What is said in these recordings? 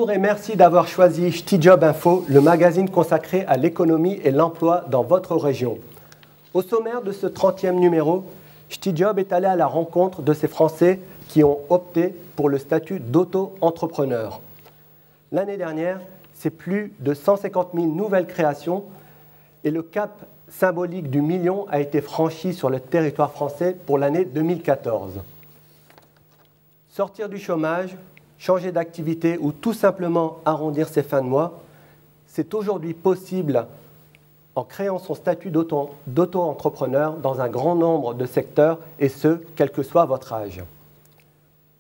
Bonjour et merci d'avoir choisi Ch'ti Job Info, le magazine consacré à l'économie et l'emploi dans votre région. Au sommaire de ce 30e numéro, Ch'ti Job est allé à la rencontre de ces Français qui ont opté pour le statut d'auto-entrepreneur. L'année dernière, c'est plus de 150 000 nouvelles créations et le cap symbolique du million a été franchi sur le territoire français pour l'année 2014. Sortir du chômage, changer d'activité ou tout simplement arrondir ses fins de mois, c'est aujourd'hui possible en créant son statut d'auto-entrepreneur dans un grand nombre de secteurs et ce, quel que soit votre âge.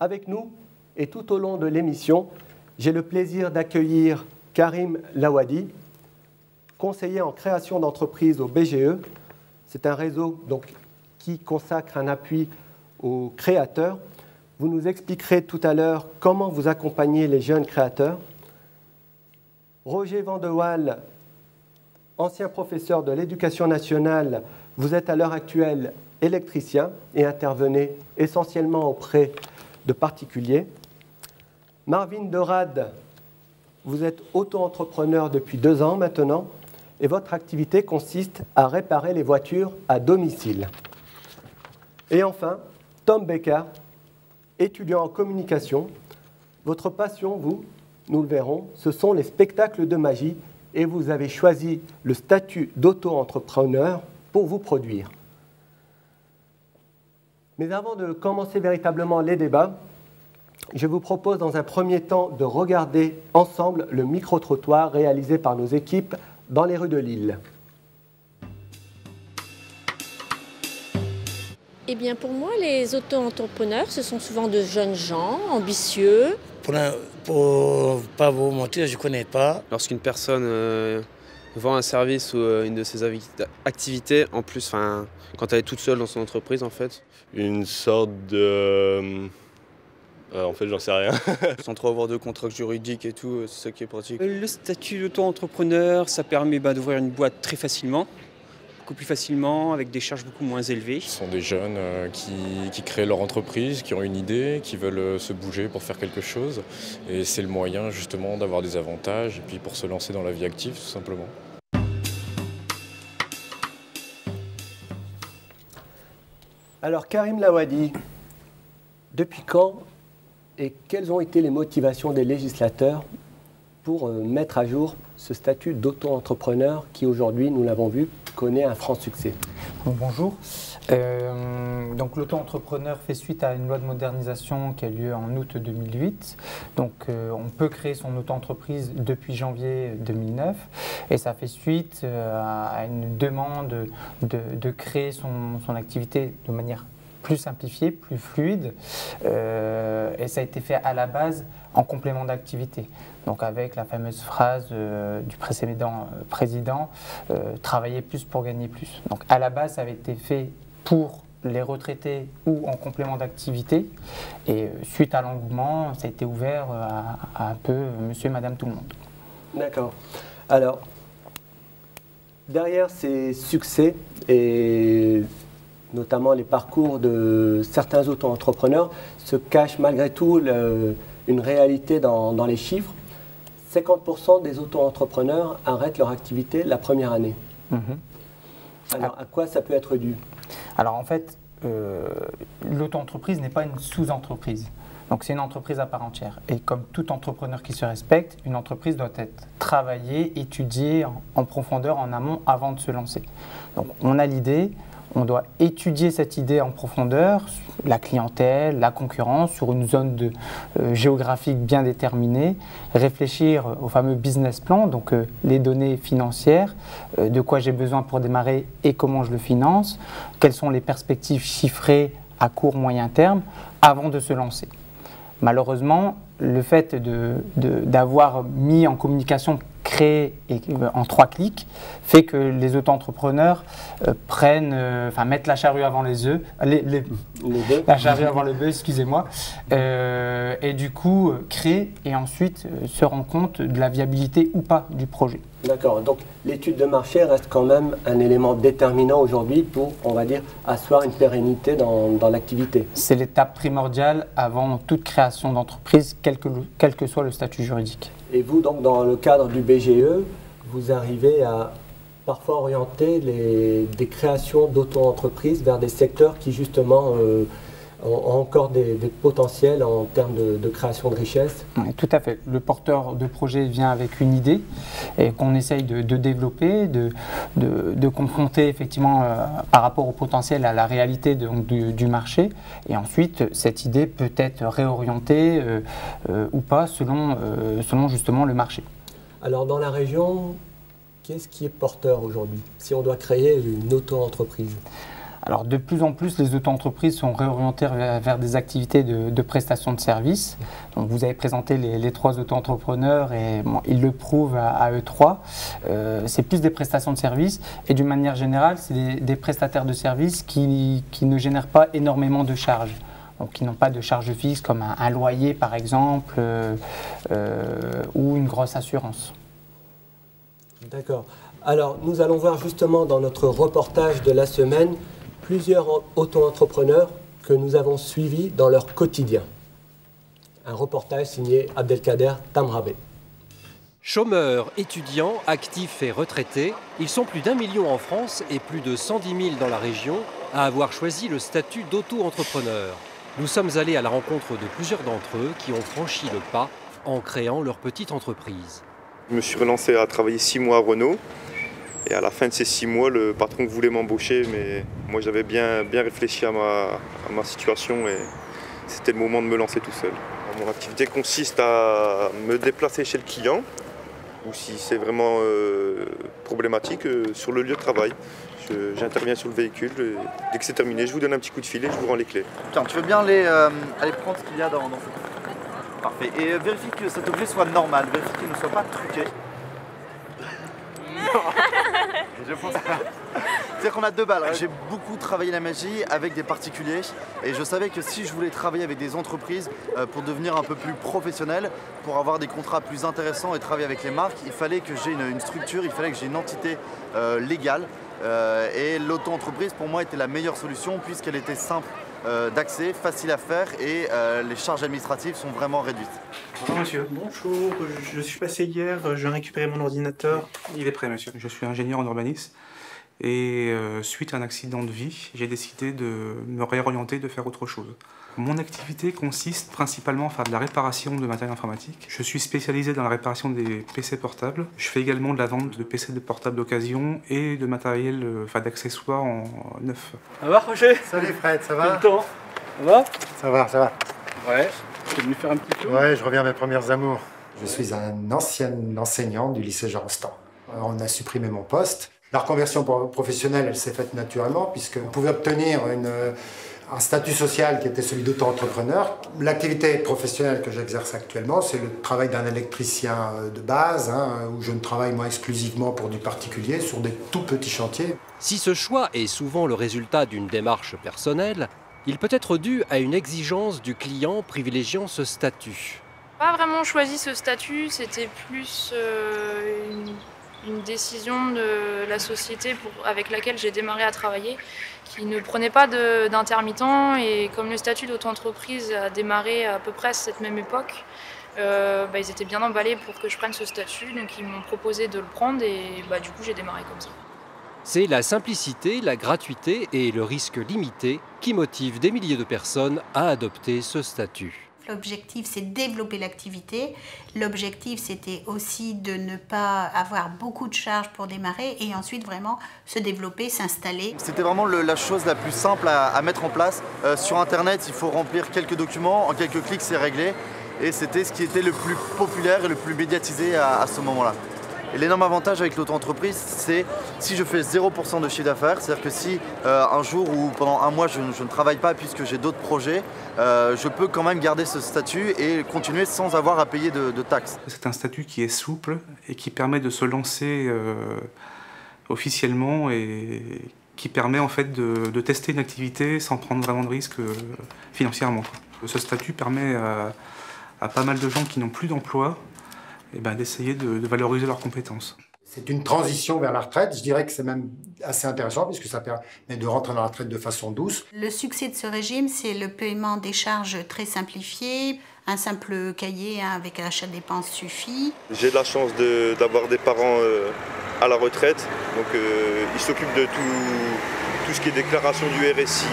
Avec nous et tout au long de l'émission, j'ai le plaisir d'accueillir Karim Lawadi, conseiller en création d'entreprise au BGE. C'est un réseau qui consacre un appui aux créateurs. Vous nous expliquerez tout à l'heure comment vous accompagnez les jeunes créateurs. Roger Vandewaal, ancien professeur de l'Éducation nationale, vous êtes à l'heure actuelle électricien et intervenez essentiellement auprès de particuliers. Marvin Dorad, vous êtes auto-entrepreneur depuis 2 ans maintenant et votre activité consiste à réparer les voitures à domicile. Et enfin, Tom Becker, étudiant en communication. Votre passion, vous, nous le verrons, ce sont les spectacles de magie et vous avez choisi le statut d'auto-entrepreneur pour vous produire. Mais avant de commencer véritablement les débats, je vous propose dans un premier temps de regarder ensemble le micro-trottoir réalisé par nos équipes dans les rues de Lille. Eh bien pour moi, les auto-entrepreneurs, ce sont souvent de jeunes gens, ambitieux. Pour pas vous mentir, je ne connais pas. Lorsqu'une personne vend un service ou une de ses activités, en plus, quand elle est toute seule dans son entreprise, en fait. Une sorte de... en fait, j'en sais rien. Sans trop avoir de contrats juridiques et tout, c'est ça qui est pratique. Le statut d'auto-entrepreneur, ça permet d'ouvrir une boîte très facilement. Beaucoup plus facilement, avec des charges beaucoup moins élevées. Ce sont des jeunes qui créent leur entreprise, qui ont une idée, qui veulent se bouger pour faire quelque chose. Et c'est le moyen justement d'avoir des avantages et puis pour se lancer dans la vie active tout simplement. Alors Karim Lawadi, depuis quand et quelles ont été les motivations des législateurs pour mettre à jour ce statut d'auto-entrepreneur qui aujourd'hui, nous l'avons vu, connaît un franc succès? Bonjour. Donc l'auto-entrepreneur fait suite à une loi de modernisation qui a lieu en août 2008. Donc on peut créer son auto-entreprise depuis janvier 2009 et ça fait suite à une demande de créer son activité de manière plus simplifiée, plus fluide et ça a été fait à la base en complément d'activité. Donc avec la fameuse phrase du précédent président, travailler plus pour gagner plus. Donc à la base, ça avait été fait pour les retraités ou en complément d'activité. Et suite à l'engouement, ça a été ouvert à un peu monsieur et madame tout le monde. D'accord. Alors, derrière ces succès et notamment les parcours de certains auto-entrepreneurs, se cache malgré tout une réalité dans les chiffres. 50% des auto-entrepreneurs arrêtent leur activité la première année. Alors, à quoi ça peut être dû? Alors, en fait, l'auto-entreprise n'est pas une sous-entreprise. Donc, c'est une entreprise à part entière. Et comme tout entrepreneur qui se respecte, une entreprise doit être travaillée, étudiée en profondeur, en amont, avant de se lancer. Donc, on a l'idée. On doit étudier cette idée en profondeur, la clientèle, la concurrence, sur une zone géographique bien déterminée, réfléchir au fameux business plan, donc les données financières, de quoi j'ai besoin pour démarrer et comment je le finance, quelles sont les perspectives chiffrées à court, moyen terme, avant de se lancer. Malheureusement, le fait d'avoir mis en communication créer en 3 clics fait que les auto-entrepreneurs mettent la charrue avant les œufs, la charrue avant le bœuf, excusez-moi, et du coup créent et ensuite se rendent compte de la viabilité ou pas du projet. D'accord, donc l'étude de marché reste quand même un élément déterminant aujourd'hui pour, on va dire, asseoir une pérennité dans l'activité. C'est l'étape primordiale avant toute création d'entreprise, quel que soit le statut juridique. Et vous, donc, dans le cadre du BGE, vous arrivez à parfois orienter des créations d'auto-entreprises vers des secteurs qui, justement, ont encore des potentiels en termes de création de richesse. Oui, tout à fait. Le porteur de projet vient avec une idée et qu'on essaye de développer, de confronter effectivement par rapport au potentiel à la réalité du marché. Et ensuite, cette idée peut être réorientée ou pas selon justement le marché. Alors dans la région, qu'est-ce qui est porteur aujourd'hui si on doit créer une auto-entreprise? Alors de plus en plus, les auto-entreprises sont réorientées vers des activités de prestation de services. Donc, vous avez présenté les 3 auto-entrepreneurs et bon, ils le prouvent à eux 3. C'est plus des prestations de services et d'une manière générale, c'est des prestataires de services qui ne génèrent pas énormément de charges. Donc, qui n'ont pas de charges fixes comme un loyer par exemple ou une grosse assurance. D'accord. Alors nous allons voir justement dans notre reportage de la semaine plusieurs auto-entrepreneurs que nous avons suivis dans leur quotidien. Un reportage signé Abdelkader Tamrabé. Chômeurs, étudiants, actifs et retraités, ils sont plus d'1 million en France et plus de 110 000 dans la région à avoir choisi le statut d'auto-entrepreneur. Nous sommes allés à la rencontre de plusieurs d'entre eux qui ont franchi le pas en créant leur petite entreprise. Je me suis relancé à travailler 6 mois à Renault. Et à la fin de ces 6 mois, le patron voulait m'embaucher, mais moi j'avais bien réfléchi à ma situation et c'était le moment de me lancer tout seul. Mon activité consiste à me déplacer chez le client, ou si c'est vraiment problématique, sur le lieu de travail. J'interviens sur le véhicule, et dès que c'est terminé, je vous donne un petit coup de fil et je vous rends les clés. Tiens, tu veux bien aller prendre ce qu'il y a dans ce... Parfait. Et vérifie que cet objet soit normal, vérifie qu'il ne soit pas truqué. Je pense pas. C'est-à-dire qu'on a 2 balles. J'ai beaucoup travaillé la magie avec des particuliers et je savais que si je voulais travailler avec des entreprises pour devenir un peu plus professionnel, pour avoir des contrats plus intéressants et travailler avec les marques, il fallait que j'ai une structure, il fallait que j'ai une entité légale et l'auto-entreprise pour moi était la meilleure solution puisqu'elle était simple d'accès, facile à faire et les charges administratives sont vraiment réduites. Bonjour monsieur. Bonjour, je suis passé hier, je viens récupérer mon ordinateur. Il est prêt monsieur. Je suis ingénieur en urbanisme et suite à un accident de vie, j'ai décidé de me réorienter, de faire autre chose. Mon activité consiste principalement à faire de la réparation de matériel informatique. Je suis spécialisé dans la réparation des PC portables. Je fais également de la vente de PC de portables d'occasion et de matériel, d'accessoires en neuf. Ça va Roger? Salut Fred, ça va? Quel temps? Ça va? Ça va, ça va. Ouais, tu es venu faire un petit tour? Ouais, je reviens à mes premières amours. Je suis un ancien enseignant du lycée Jean Rostand. On a supprimé mon poste. La reconversion professionnelle, elle s'est faite naturellement puisqu'on pouvait obtenir un statut social qui était celui d'auto-entrepreneur. L'activité professionnelle que j'exerce actuellement, c'est le travail d'un électricien de base, où je ne travaille moi exclusivement pour du particulier sur des tout petits chantiers. Si ce choix est souvent le résultat d'une démarche personnelle, il peut être dû à une exigence du client privilégiant ce statut. Pas vraiment choisi ce statut, c'était plus une décision de la société avec laquelle j'ai démarré à travailler, qui ne prenait pas d'intermittent et comme le statut d'auto-entreprise a démarré à peu près à cette même époque, ils étaient bien emballés pour que je prenne ce statut, donc ils m'ont proposé de le prendre et du coup j'ai démarré comme ça. C'est la simplicité, la gratuité et le risque limité qui motivent des milliers de personnes à adopter ce statut. L'objectif, c'est de développer l'activité. L'objectif, c'était aussi de ne pas avoir beaucoup de charges pour démarrer et ensuite vraiment se développer, s'installer. C'était vraiment la chose la plus simple à mettre en place. Sur Internet, il faut remplir quelques documents, en quelques clics, c'est réglé. Et c'était ce qui était le plus populaire et le plus médiatisé à ce moment-là. Et l'énorme avantage avec l'auto-entreprise, c'est si je fais 0% de chiffre d'affaires, c'est-à-dire que si un jour ou pendant un mois je ne travaille pas puisque j'ai d'autres projets, je peux quand même garder ce statut et continuer sans avoir à payer de taxes. C'est un statut qui est souple et qui permet de se lancer officiellement et qui permet en fait de tester une activité sans prendre vraiment de risques financièrement. Ce statut permet à pas mal de gens qui n'ont plus d'emploi d'essayer de valoriser leurs compétences. C'est une transition vers la retraite. Je dirais que c'est même assez intéressant puisque ça permet de rentrer dans la retraite de façon douce. Le succès de ce régime, c'est le paiement des charges très simplifié. Un simple cahier avec l'achat de dépenses suffit. J'ai de la chance d'avoir des parents à la retraite. Donc ils s'occupent de tout ce qui est déclaration du RSI.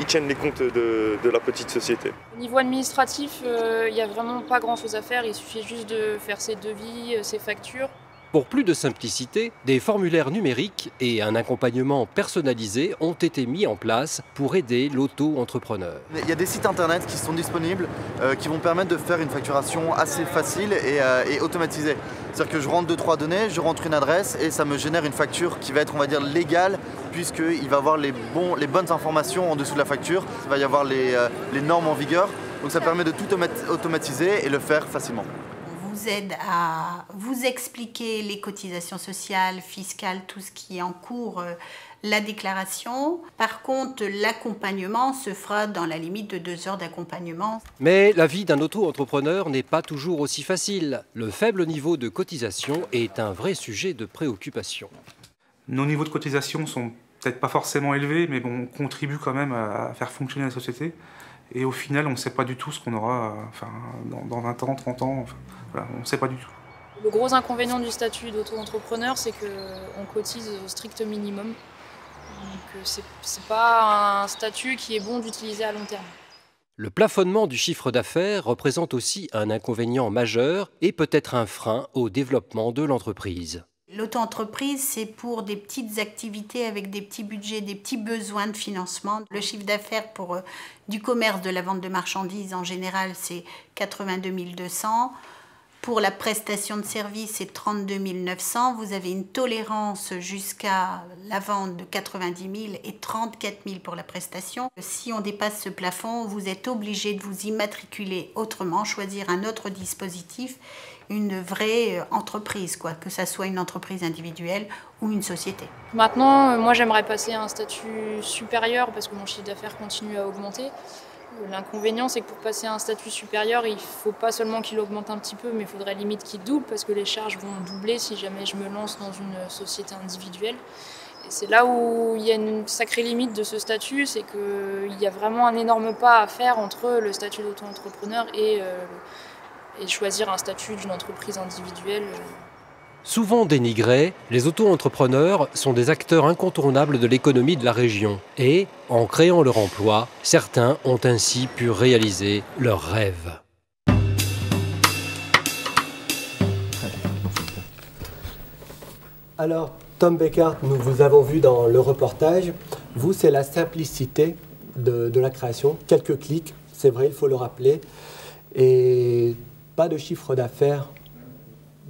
Ils tiennent les comptes de la petite société. Au niveau administratif, il n'y a vraiment pas grand-chose à faire. Il suffit juste de faire ses devis, ses factures. Pour plus de simplicité, des formulaires numériques et un accompagnement personnalisé ont été mis en place pour aider l'auto-entrepreneur. Il y a des sites internet qui sont disponibles qui vont permettre de faire une facturation assez facile et automatisée. C'est-à-dire que je rentre 2-3 données, je rentre une adresse et ça me génère une facture qui va être, on va dire, légale puisqu'il va y avoir les bonnes informations en dessous de la facture. Il va y avoir les normes en vigueur. Donc ça permet de tout automatiser et le faire facilement. Vous aide à vous expliquer les cotisations sociales, fiscales, tout ce qui est en cours, la déclaration. Par contre, l'accompagnement se fera dans la limite de 2 heures d'accompagnement. Mais la vie d'un auto-entrepreneur n'est pas toujours aussi facile. Le faible niveau de cotisation est un vrai sujet de préoccupation. Nos niveaux de cotisation sont peut-être pas forcément élevés, mais bon, on contribue quand même à faire fonctionner la société. Et au final, on ne sait pas du tout ce qu'on aura dans 20 ans, 30 ans. Voilà, on ne sait pas du tout. Le gros inconvénient du statut d'auto-entrepreneur, c'est qu'on cotise au strict minimum. Donc c'est pas un statut qui est bon d'utiliser à long terme. Le plafonnement du chiffre d'affaires représente aussi un inconvénient majeur et peut-être un frein au développement de l'entreprise. L'auto-entreprise, c'est pour des petites activités avec des petits budgets, des petits besoins de financement. Le chiffre d'affaires pour du commerce, de la vente de marchandises, en général, c'est 82 200. Pour la prestation de service, c'est 32 900. Vous avez une tolérance jusqu'à la vente de 90 000 et 34 000 pour la prestation. Si on dépasse ce plafond, vous êtes obligé de vous immatriculer autrement, choisir un autre dispositif, une vraie entreprise, que ça soit une entreprise individuelle ou une société. Maintenant, moi j'aimerais passer à un statut supérieur parce que mon chiffre d'affaires continue à augmenter. L'inconvénient, c'est que pour passer à un statut supérieur, il ne faut pas seulement qu'il augmente un petit peu, mais il faudrait limite qu'il double parce que les charges vont doubler si jamais je me lance dans une société individuelle. Et c'est là où il y a une sacrée limite de ce statut, c'est qu'il y a vraiment un énorme pas à faire entre le statut d'auto-entrepreneur et choisir un statut d'une entreprise individuelle. Souvent dénigrés, les auto-entrepreneurs sont des acteurs incontournables de l'économie de la région. Et, en créant leur emploi, certains ont ainsi pu réaliser leurs rêves. Alors, Tom Beckert, nous vous avons vu dans le reportage. Vous, c'est la simplicité de la création. Quelques clics, c'est vrai, il faut le rappeler. Et pas de chiffre d'affaires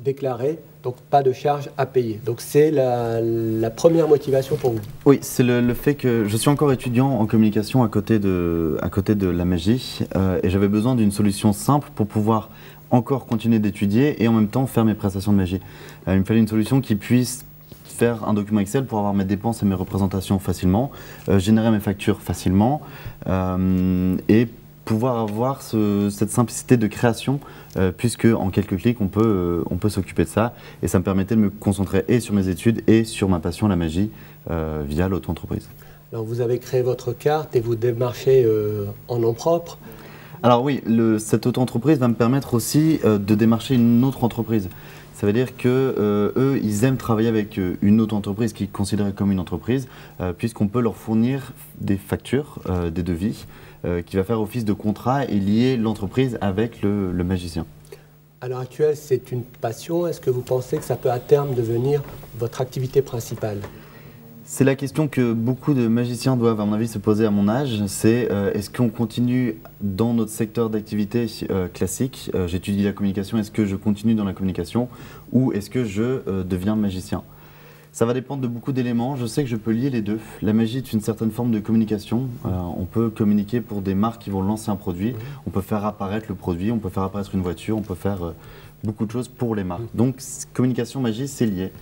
déclaré. Donc pas de charges à payer. Donc c'est la première motivation pour vous. Oui, c'est le fait que je suis encore étudiant en communication à côté de la magie et j'avais besoin d'une solution simple pour pouvoir encore continuer d'étudier et en même temps faire mes prestations de magie. Il me fallait une solution qui puisse faire un document Excel pour avoir mes dépenses et mes représentations facilement, générer mes factures facilement et pouvoir avoir cette simplicité de création puisque en quelques clics on peut s'occuper de ça et ça me permettait de me concentrer et sur mes études et sur ma passion la magie via l'auto-entreprise. Alors vous avez créé votre carte et vous démarchez en nom propre. Alors oui, cette auto-entreprise va me permettre aussi de démarcher une autre entreprise. Ça veut dire que eux, ils aiment travailler avec une autre entreprise qui est considérée comme une entreprise, puisqu'on peut leur fournir des factures, des devis, qui va faire office de contrat et lier l'entreprise avec le magicien. À l'heure actuelle, c'est une passion. Est-ce que vous pensez que ça peut à terme devenir votre activité principale ? C'est la question que beaucoup de magiciens doivent, à mon avis, se poser à mon âge. C'est est-ce qu'on continue dans notre secteur d'activité classique, j'étudie la communication, est-ce que je continue dans la communication ou est-ce que je deviens magicien? Ça va dépendre de beaucoup d'éléments. Je sais que je peux lier les deux. La magie est une certaine forme de communication. On peut communiquer pour des marques qui vont lancer un produit. On peut faire apparaître le produit, on peut faire apparaître une voiture, on peut faire beaucoup de choses pour les marques. Donc communication, magie, c'est lié.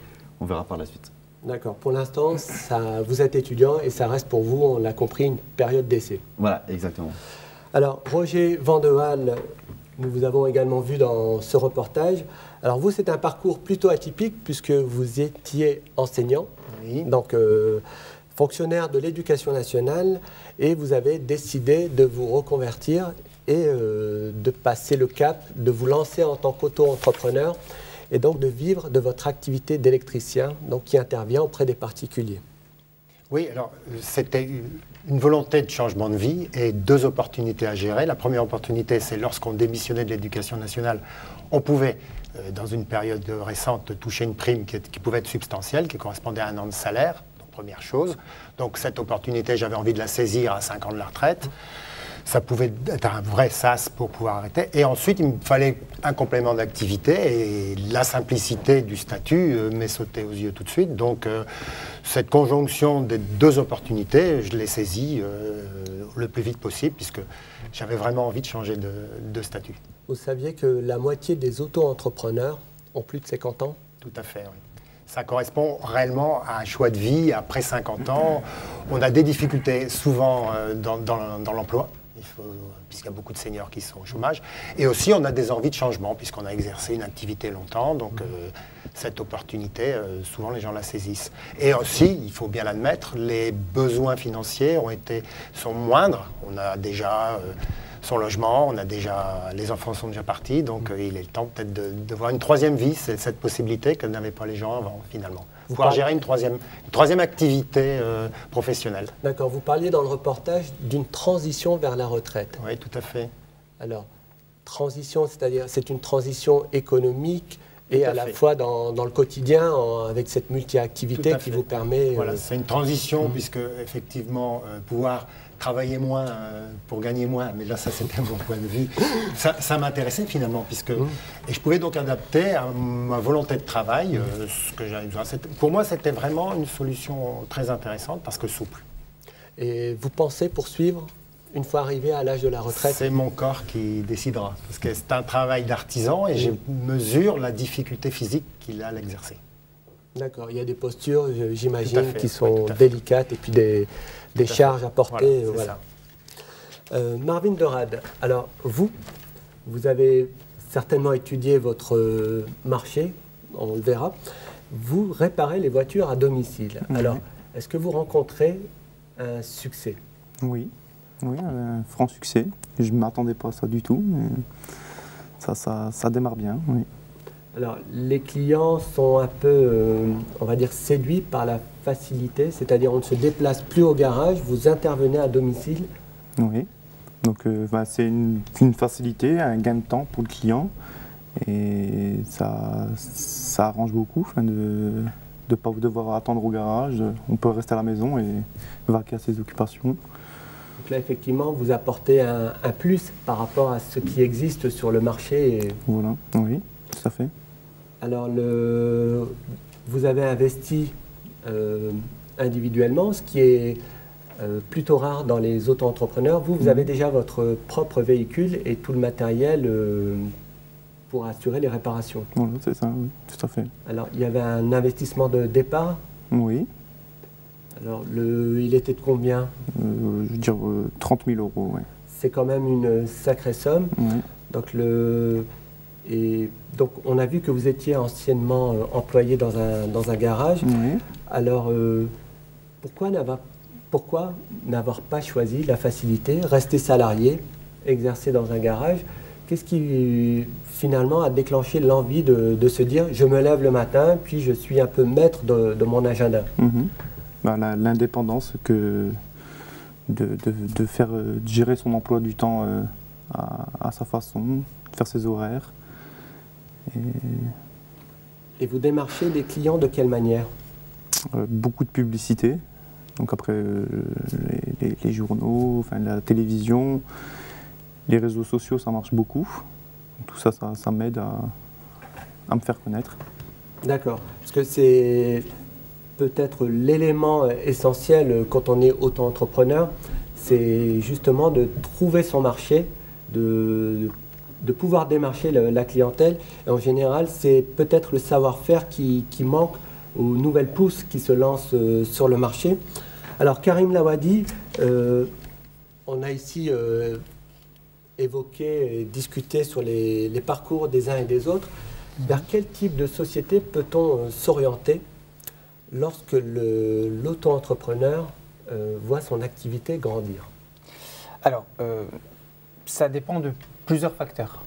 On verra par la suite. D'accord. Pour l'instant, vous êtes étudiant et ça reste pour vous, on l'a compris, une période d'essai. Voilà, exactement. Alors, Roger Vandewaal, nous vous avons également vu dans ce reportage. Alors vous, c'est un parcours plutôt atypique puisque vous étiez enseignant, donc fonctionnaire de l'Éducation nationale, et vous avez décidé de vous reconvertir et de passer le cap, de vous lancer en tant qu'auto-entrepreneur et donc de vivre de votre activité d'électricien, donc qui intervient auprès des particuliers. Oui, alors c'était une volonté de changement de vie et deux opportunités à gérer. La première opportunité, c'est lorsqu'on démissionnait de l'Éducation nationale, on pouvait, dans une période récente, toucher une prime qui pouvait être substantielle, qui correspondait à un an de salaire, donc première chose. Donc cette opportunité, j'avais envie de la saisir à 5 ans de la retraite. Ça pouvait être un vrai sas pour pouvoir arrêter. Et ensuite, il me fallait un complément d'activité et la simplicité du statut m'est sautée aux yeux tout de suite. Donc, cette conjonction des deux opportunités, je l'ai saisie le plus vite possible puisque j'avais vraiment envie de changer de statut. Vous saviez que la moitié des auto-entrepreneurs ont plus de 50 ans? Tout à fait, oui. Ça correspond réellement à un choix de vie. Après 50 ans, on a des difficultés souvent dans l'emploi. Puisqu'il y a beaucoup de seniors qui sont au chômage. Et aussi, on a des envies de changement, puisqu'on a exercé une activité longtemps. Donc, cette opportunité, souvent, les gens la saisissent. Et aussi, il faut bien l'admettre, les besoins financiers sont moindres. On a déjà son logement, les enfants sont déjà partis. Donc, il est le temps peut-être de voir une troisième vie. C'est cette possibilité que n'avaient pas les gens avant, finalement. Pouvoir gérer une troisième activité professionnelle. D'accord. Vous parliez dans le reportage d'une transition vers la retraite. Oui, tout à fait. Alors, transition, c'est-à-dire c'est une transition économique et à la fois dans le quotidien, avec cette multi-activité qui vous permet... Voilà, c'est une transition puisque, effectivement, pouvoir travailler moins pour gagner moins, mais là, ça, c'était mon point de vue. Ça m'intéressait finalement, et je pouvais donc adapter à ma volonté de travail ce que j'avais besoin. Pour moi, c'était vraiment une solution très intéressante parce que souple. Et vous pensez poursuivre une fois arrivé à l'âge de la retraite? C'est mon corps qui décidera, parce que c'est un travail d'artisan et je mesure la difficulté physique qu'il a à l'exercer. D'accord, il y a des postures, j'imagine, qui sont délicates et puis des charges à porter. Voilà. Marvin de Rade, alors vous avez certainement étudié votre marché, on le verra. Vous réparez les voitures à domicile. Alors, est-ce que vous rencontrez un succès? Oui, un franc succès. Je ne m'attendais pas à ça du tout, mais ça démarre bien, oui. Alors, les clients sont un peu, on va dire, séduits par la facilité, c'est-à-dire on ne se déplace plus au garage, vous intervenez à domicile. Oui, donc c'est une facilité, un gain de temps pour le client et ça arrange beaucoup de ne pas devoir attendre au garage. On peut rester à la maison et vaquer à ses occupations. Donc là, effectivement, vous apportez un plus par rapport à ce qui existe sur le marché. Voilà, oui, tout à fait. Alors, vous avez investi individuellement, ce qui est plutôt rare dans les auto-entrepreneurs. Vous avez déjà votre propre véhicule et tout le matériel pour assurer les réparations. Voilà, c'est ça, oui, tout à fait. Alors, il y avait un investissement de départ? Oui. Alors, il était de combien? Je veux dire 30 000 €, oui. C'est quand même une sacrée somme. Oui. Donc, on a vu que vous étiez anciennement employé dans un garage. Oui. Alors, pourquoi n'avoir pas choisi la facilité, rester salarié, exercer dans un garage? Qu'est-ce qui, finalement, a déclenché l'envie de se dire « je me lève le matin, puis je suis un peu maître de mon agenda » L'indépendance de gérer son emploi du temps à sa façon, de faire ses horaires. Et vous démarchez les clients de quelle manière? beaucoup de publicité. Donc après les journaux, enfin, la télévision, les réseaux sociaux, ça marche beaucoup. Tout ça, ça m'aide à me faire connaître. D'accord. Parce que c'est peut-être l'élément essentiel quand on est auto-entrepreneur, c'est justement de trouver son marché, de pouvoir démarcher la clientèle. Et en général, c'est peut-être le savoir-faire qui manque aux nouvelles pousses qui se lancent sur le marché. Alors Karim Lawadi, on a ici évoqué et discuté sur les parcours des uns et des autres. Vers quel type de société peut-on s'orienter lorsque l'auto-entrepreneur voit son activité grandir? Alors, ça dépend de plusieurs facteurs.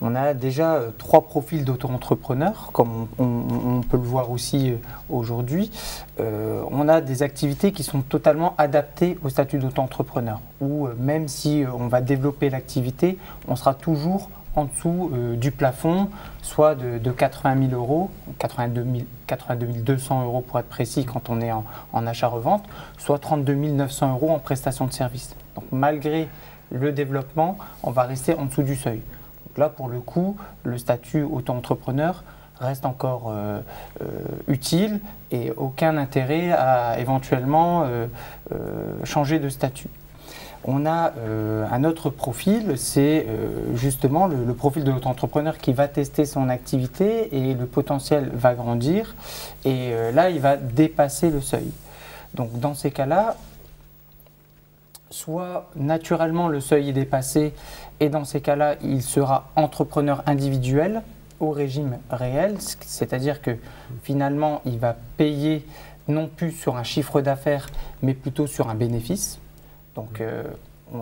On a déjà 3 profils d'auto-entrepreneurs, comme on peut le voir aussi aujourd'hui. On a des activités qui sont totalement adaptées au statut d'auto-entrepreneur, où même si on va développer l'activité, on sera toujours en dessous du plafond, soit de 80 000 euros, 82 200 euros pour être précis quand on est en achat-revente, soit 32 900 euros en prestation de service. Donc malgré le développement, on va rester en dessous du seuil. Donc là, pour le coup, le statut auto-entrepreneur reste encore utile et aucun intérêt à éventuellement changer de statut. On a un autre profil, c'est justement le profil de l'auto-entrepreneur qui va tester son activité et le potentiel va grandir et là, il va dépasser le seuil. Donc dans ces cas-là, soit naturellement le seuil est dépassé et dans ces cas-là, il sera entrepreneur individuel au régime réel, c'est-à-dire que finalement, il va payer non plus sur un chiffre d'affaires, mais plutôt sur un bénéfice. Donc,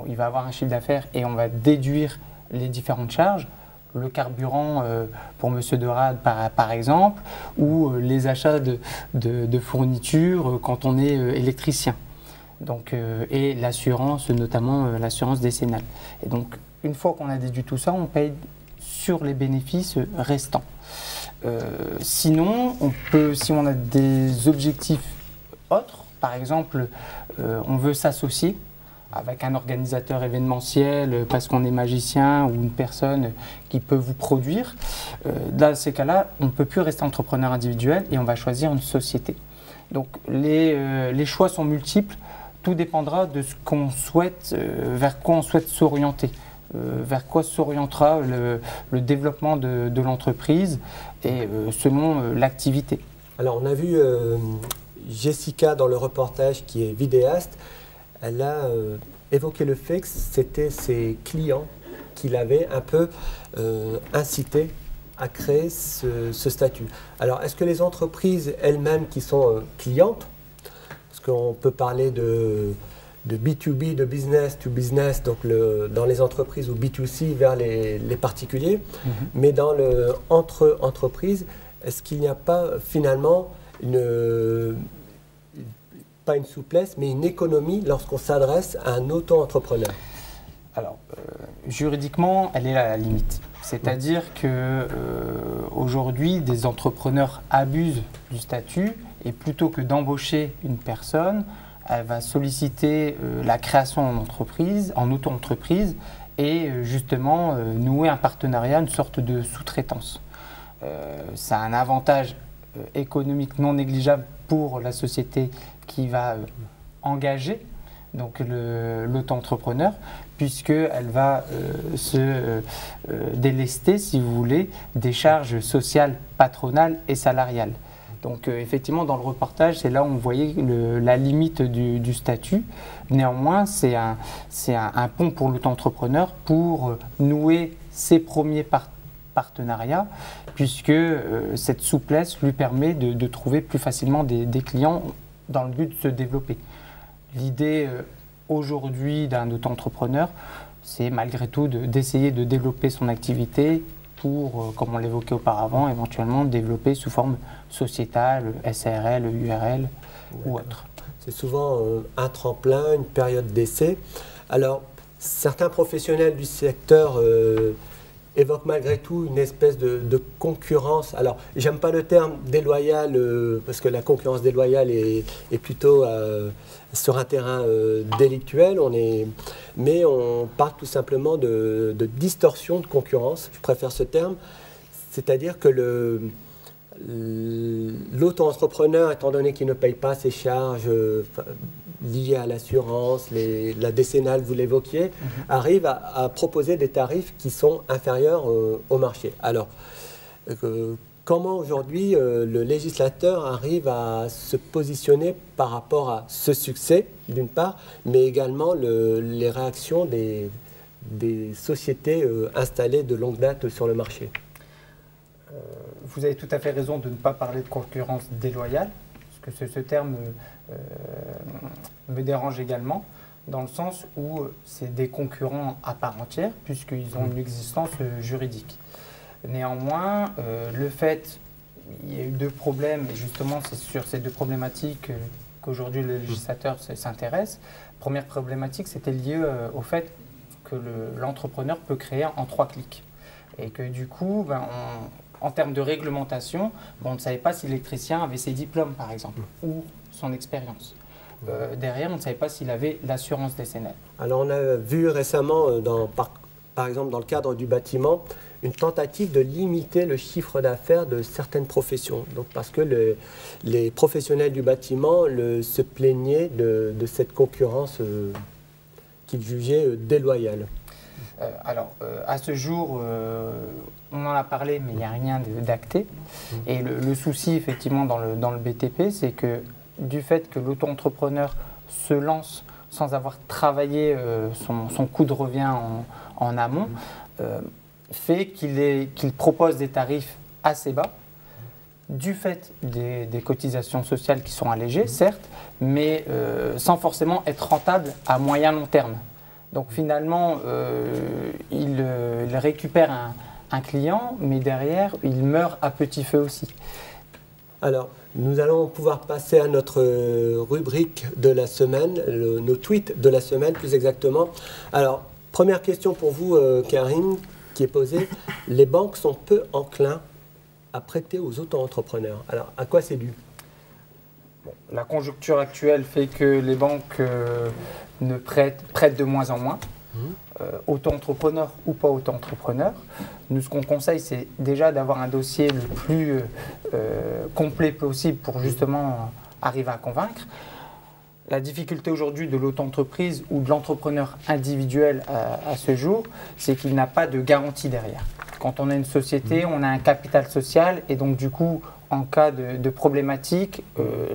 il va avoir un chiffre d'affaires et on va déduire les différentes charges, le carburant pour Monsieur Derade par exemple, ou les achats de fournitures quand on est électricien. Donc, et l'assurance, notamment l'assurance décennale. Et donc, une fois qu'on a déduit tout ça, on paye sur les bénéfices restants. Sinon, si on a des objectifs autres, par exemple, on veut s'associer avec un organisateur événementiel parce qu'on est magicien ou une personne qui peut vous produire, dans ces cas-là, on ne peut plus rester entrepreneur individuel et on va choisir une société. Donc, les choix sont multiples. Tout dépendra de ce qu'on souhaite, vers quoi on souhaite s'orienter, vers quoi s'orientera le développement de l'entreprise et selon l'activité. Alors on a vu Jessica dans le reportage qui est vidéaste, elle a évoqué le fait que c'était ses clients qui l'avaient un peu incité à créer ce statut. Alors est-ce que les entreprises elles-mêmes qui sont clientes, qu'on peut parler de B2B, de business to business, donc dans les entreprises ou B2C vers les particuliers, mais dans le entre entreprises, est-ce qu'il n'y a pas finalement pas une souplesse, mais une économie lorsqu'on s'adresse à un auto-entrepreneur? Alors, juridiquement, elle est à la limite. C'est-à-dire que aujourd'hui, des entrepreneurs abusent du statut et plutôt que d'embaucher une personne, elle va solliciter la création en entreprise, en auto-entreprise et justement nouer un partenariat, une sorte de sous-traitance. Ça a un avantage économique non négligeable pour la société qui va engager donc l'auto-entrepreneur, puisqu'elle va se délester, si vous voulez, des charges sociales, patronales et salariales. Donc effectivement, dans le reportage, c'est là où on voyait la limite du statut. Néanmoins, c'est un pont pour l'auto-entrepreneur pour nouer ses premiers partenariats, puisque cette souplesse lui permet de trouver plus facilement des clients dans le but de se développer. L'idée aujourd'hui d'un auto-entrepreneur, c'est malgré tout d'essayer de développer son activité pour, comme on l'évoquait auparavant, éventuellement développer sous forme sociétale, SARL, URL ou autre. C'est souvent un tremplin, une période d'essai. Alors, certains professionnels du secteur évoque malgré tout une espèce de concurrence. Alors, j'aime pas le terme déloyal, parce que la concurrence déloyale est plutôt sur un terrain délictuel, mais on parle tout simplement de distorsion de concurrence, je préfère ce terme, c'est-à-dire que l'auto-entrepreneur, étant donné qu'il ne paye pas ses charges liées à l'assurance, la décennale, vous l'évoquiez, arrive à proposer des tarifs qui sont inférieurs au marché. Alors, comment aujourd'hui le législateur arrive à se positionner par rapport à ce succès, d'une part, mais également les réactions des sociétés installées de longue date sur le marché? Vous avez tout à fait raison de ne pas parler de concurrence déloyale, parce que ce terme me dérange également, dans le sens où c'est des concurrents à part entière, puisqu'ils ont une existence juridique. Néanmoins, le fait, il y a eu deux problèmes, et justement c'est sur ces deux problématiques qu'aujourd'hui le législateur s'intéresse. Première problématique, c'était lié au fait que l'entrepreneur peut créer en 3 clics. Et que du coup, en termes de réglementation, on ne savait pas si l'électricien avait ses diplômes, par exemple, ou son expérience. Derrière, on ne savait pas s'il avait l'assurance décennale. Alors, on a vu récemment, par exemple, dans le cadre du bâtiment, une tentative de limiter le chiffre d'affaires de certaines professions. Donc, parce que les professionnels du bâtiment se plaignaient de cette concurrence qu'ils jugeaient déloyale. Alors, à ce jour, on en a parlé, mais il n'y a rien d'acté. Et le souci, effectivement, dans le BTP, c'est que du fait que l'auto-entrepreneur se lance sans avoir travaillé son coût de revient en amont, fait qu'il propose des tarifs assez bas, du fait des cotisations sociales qui sont allégées, certes, mais sans forcément être rentable à moyen-long terme. Donc finalement, il récupère un client, mais derrière, il meurt à petit feu aussi. Alors, nous allons pouvoir passer à notre rubrique de la semaine, nos tweets de la semaine plus exactement. Alors, première question pour vous, Karim, qui est posée. Les banques sont peu enclins à prêter aux auto-entrepreneurs. Alors, à quoi c'est dû? La conjoncture actuelle fait que les banques prêtent de moins en moins, auto-entrepreneurs ou pas auto-entrepreneurs. Nous, ce qu'on conseille, c'est déjà d'avoir un dossier le plus complet possible pour justement arriver à convaincre. La difficulté aujourd'hui de l'auto-entreprise ou de l'entrepreneur individuel à ce jour, c'est qu'il n'a pas de garantie derrière. Quand on a une société, on a un capital social et donc du coup, en cas de problématique,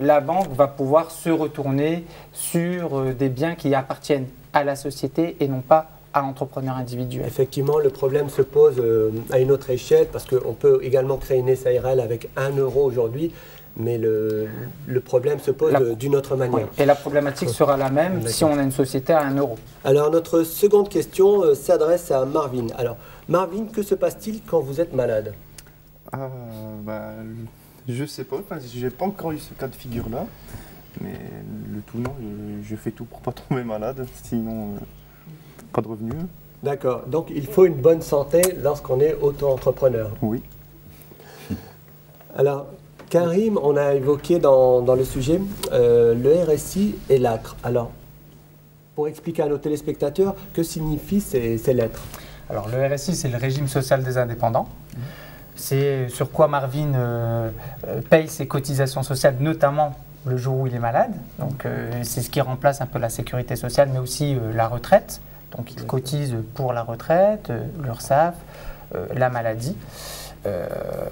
la banque va pouvoir se retourner sur des biens qui appartiennent à la société et non pas à l'entrepreneur individuel. Effectivement, le problème se pose à une autre échelle parce qu'on peut également créer une SARL avec 1 euro aujourd'hui, mais le problème se pose d'une autre manière. Oui. Et la problématique sera la même si on a une société à 1 euro. Alors notre seconde question s'adresse à Marvin. Alors Marvin, que se passe-t-il quand vous êtes malade? Je sais pas, j'ai pas encore eu ce cas de figure-là, mais le tout non, je fais tout pour pas tomber malade, sinon pas de revenus. D'accord, donc il faut une bonne santé lorsqu'on est auto-entrepreneur. Oui. Alors, Karim, on a évoqué dans le sujet le RSI et l'ACRE. Alors, pour expliquer à nos téléspectateurs, que signifient ces lettres? Alors, le RSI, c'est le régime social des indépendants. C'est sur quoi Marvin paye ses cotisations sociales, notamment le jour où il est malade. Donc, c'est ce qui remplace un peu la sécurité sociale, mais aussi la retraite. Donc, il cotise pour la retraite, l'URSSAF, la maladie.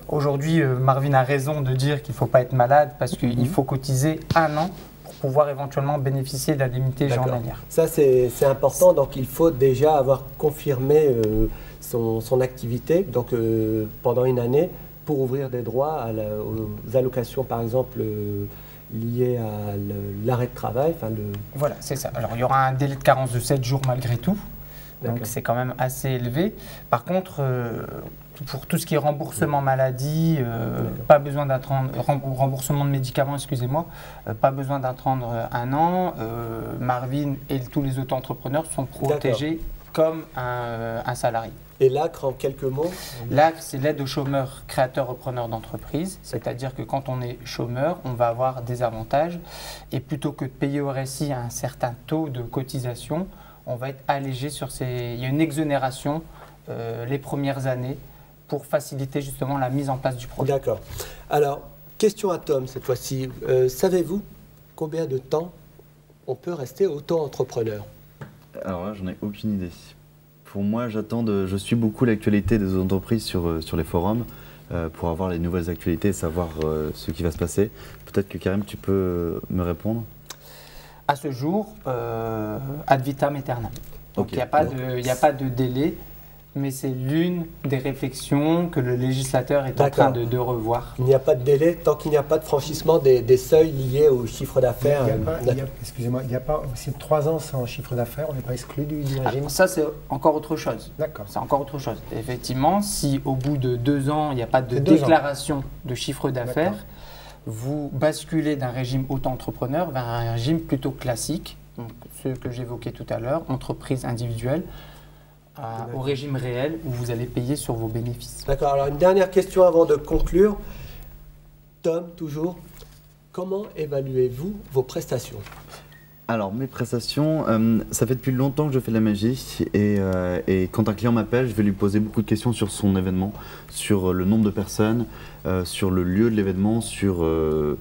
Aujourd'hui, Marvin a raison de dire qu'il ne faut pas être malade parce qu'il faut cotiser 1 an pour pouvoir éventuellement bénéficier de l'indemnité journalière. Ça, c'est important. Donc, il faut déjà avoir confirmé son activité donc, pendant 1 année pour ouvrir des droits aux allocations, par exemple, liées à l'arrêt de travail. Voilà, c'est ça. Alors, il y aura un délai de carence de 7 jours malgré tout. Donc, c'est quand même assez élevé. Par contre, pour tout ce qui est remboursement maladie, pas besoin d'attendre, remboursement de médicaments, excusez-moi, pas besoin d'attendre 1 an. Marvin et tous les auto-entrepreneurs sont protégés comme un salarié. Et l'ACRE, en quelques mots? L'ACRE, c'est l'aide aux chômeurs, créateurs, repreneurs d'entreprise. C'est-à-dire que quand on est chômeur, on va avoir des avantages. Et plutôt que de payer au RSI un certain taux de cotisation, on va être allégé sur il y a une exonération les premières années pour faciliter justement la mise en place du projet. D'accord. Alors, question à Tom cette fois-ci. Savez-vous combien de temps on peut rester auto-entrepreneur? Alors là, j'en ai aucune idée. Pour moi, je suis beaucoup l'actualité des entreprises sur les forums pour avoir les nouvelles actualités et savoir ce qui va se passer. Peut-être que Karim, tu peux me répondre? À ce jour, ad vitam aeternam. Donc il n'y a pas de délai, mais c'est l'une des réflexions que le législateur est en train de revoir. Il n'y a pas de délai tant qu'il n'y a pas de franchissement des seuils liés au chiffre d'affaires. Excusez-moi, il n'y a pas aussi 3 ans sans chiffre d'affaires, on n'est pas exclu du régime? Ça, c'est encore autre chose. D'accord. C'est encore autre chose. Effectivement, si au bout de 2 ans, il n'y a pas de déclaration de chiffre d'affaires, vous basculez d'un régime auto-entrepreneur vers un régime plutôt classique, donc ce que j'évoquais tout à l'heure, entreprise individuelle, au régime réel où vous allez payer sur vos bénéfices. D'accord, alors une dernière question avant de conclure. Tom, toujours, comment évaluez-vous vos prestations? Alors mes prestations, ça fait depuis longtemps que je fais de la magie et quand un client m'appelle, je vais lui poser beaucoup de questions sur son événement, sur le nombre de personnes, sur le lieu de l'événement, sur le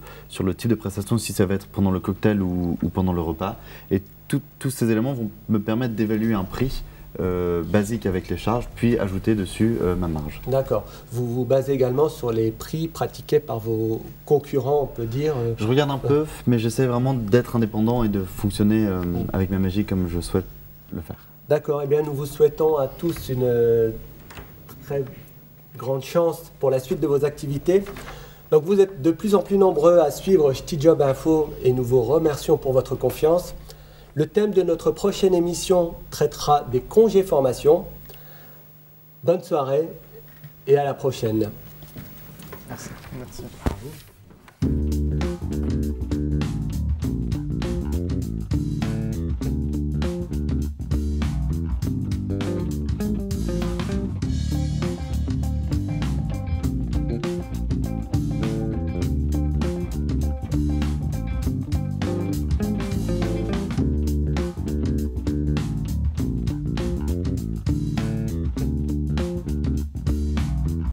type de prestation, si ça va être pendant le cocktail ou pendant le repas. Et tous ces éléments vont me permettre d'évaluer un prix basique avec les charges, puis ajouter dessus ma marge. D'accord. Vous vous basez également sur les prix pratiqués par vos concurrents, on peut dire? Je regarde un peu, mais j'essaie vraiment d'être indépendant et de fonctionner avec ma magie comme je souhaite le faire. D'accord. Eh bien, nous vous souhaitons à tous une très grande chance pour la suite de vos activités. Donc, vous êtes de plus en plus nombreux à suivre Ch'ti Job Info et nous vous remercions pour votre confiance. Le thème de notre prochaine émission traitera des congés formation. Bonne soirée et à la prochaine. Merci. Merci.